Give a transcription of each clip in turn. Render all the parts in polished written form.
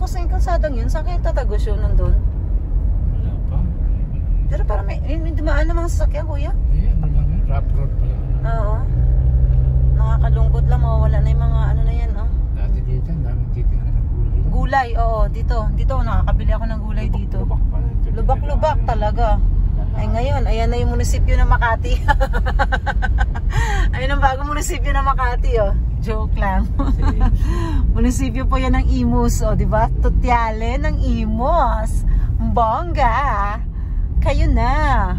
Tapos na yung kalsadang yun, saan kayo tatagos yun nandun? Wala pa. Pero parang may dumaan ng mga sasakyan, kuya. Ano lang yun? Rough road pala. Oo. Nakakalungkot lang, mawawala na yung mga ano na yan, oh. Dati dito, ang daming titingan ng gulay. Gulay, oo, dito. Dito, nakakabili ako ng gulay dito. Lubak pala. Lubak-lubak talaga. Ay ngayon, ayan na yung munisipyo ng Makati. Ayun ang bagong munisipyo ng Makati, oh. Joke lang. Munisipyo po yan ng Imus, oh, di ba? Tutyale ng Imus. Bongga. Kayo na,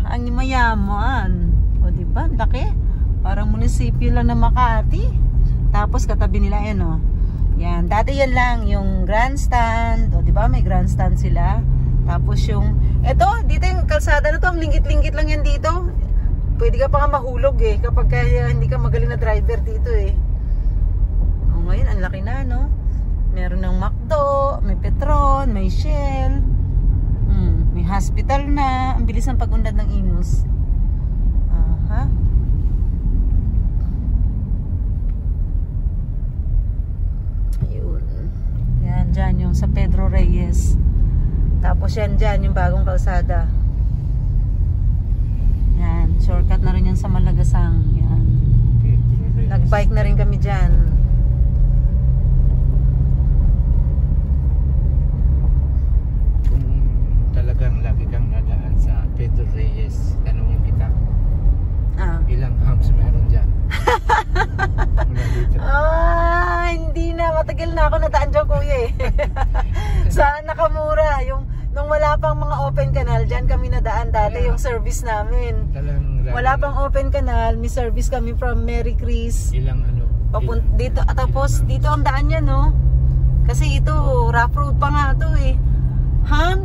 ang mayaman. O, di ba? Laki. Parang munisipyo lang ng Makati. Tapos katabi nila yan, oh. Yan, dati yan lang yung grandstand, o, di ba? May grandstand sila. Tapos yung, eto, dito yung kalsada na to, ang lingkit-lingkit lang yan dito. Pwede ka pa nga mahulog eh, kapag kaya hindi ka magaling na driver dito eh. O ngayon, ang laki na, no? Meron ng McDo, may Petron, may Shell, may hospital na. Ang bilis ng pag-unlad ng Imus. Aha. Ayun. Yan, dyan yung sa Pedro Reyes. Tapos yan dyan, yung bagong kalsada. Yan, shortcut na rin yan sa Malagasang. Yan. Nag-bike na rin kami dyan. Kung talagang lagi kang nadaan sa Pedro Reyes, tanungin kita, ilang humps meron dyan? Mula dito. Hindi na. Matagal na ako nadaan dyan, kuya eh. Sa Nakamura, yung nung wala pang mga open canal, dyan kami nadaan dati, yung service namin. Wala pang open canal, may service kami from Mary Chris. Ilang ano? Dito, tapos dito ang daan yan, no? Kasi ito, rough road pa nga ito eh.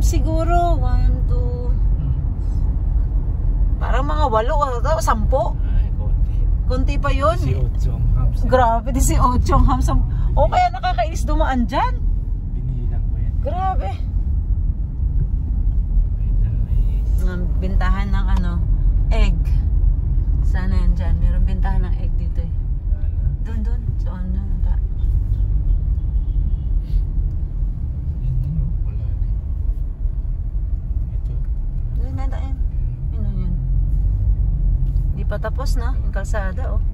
Siguro, 1, 2, parang mga 8 o 10. Ay, konti. Kunti pa yun. Si 8 humps. Grabe, di si 8 humps. O kaya nakakainis dumaan dyan. Binilang ko yan. Grabe. Bintahan ng ano, egg. Sana yan dyan. Meron bintahan ng egg dito eh. Doon. So ano, nata. Wala na. Ito. Doon nata yan. Yun. Hindi pa tapos na. Yung kalsada oh.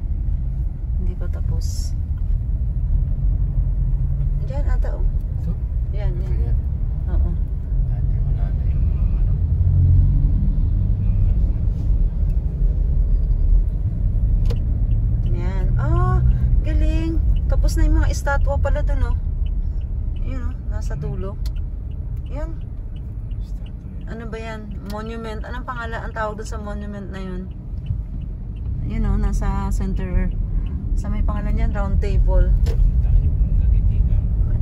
Hindi pa tapos. Diyan ata oh. Ito? Yan. Kaya, Oo. dati wala na yung ano. Yan. Galing. Tapos na yung mga estatwa pala dun oh. Yun oh, nasa dulo. Yan. Ano ba yan? Monument. Anong pangalan ang tawag dun sa monument na yun? Yun oh, nasa center. Sa may pangalan yan, round table.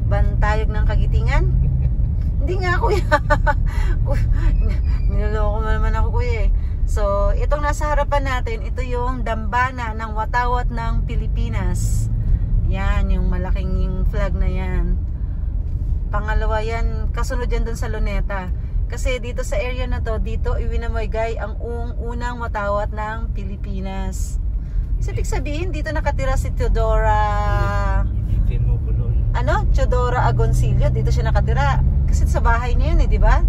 Bantayog ng Kagitingan? Hindi nga kuya. Niloloko naman ako kuya eh. So, itong nasa harapan natin, ito yung dambana ng Watawat ng Pilipinas. Yan, yung malaking yung flag na yan. Pangalawa yan, kasunod yan dun sa Luneta. Kasi dito sa area na to, dito iwinamagay ang unang watawat ng Pilipinas. Ibig sabihin, dito nakatira si Teodora... Teodora Agoncillo. Dito siya nakatira. Kasi sa bahay niya yun eh, di ba?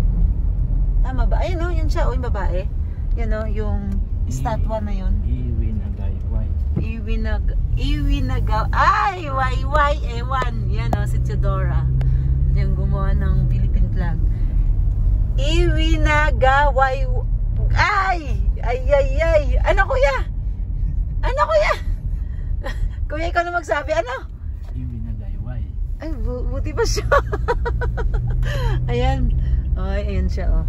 Tama ba? Ayun o, yun siya o, yung babae. Yan o, yung estatwa na yun. Ewan. Yan o, si Teodora. Yung gumawa ng Philippine flag. Iwinagaway. Ay! Ano kuya? Kuya, ikaw na magsabi, ano? Ay, buti pa siya. Ayan. Ay, ayan siya, oh.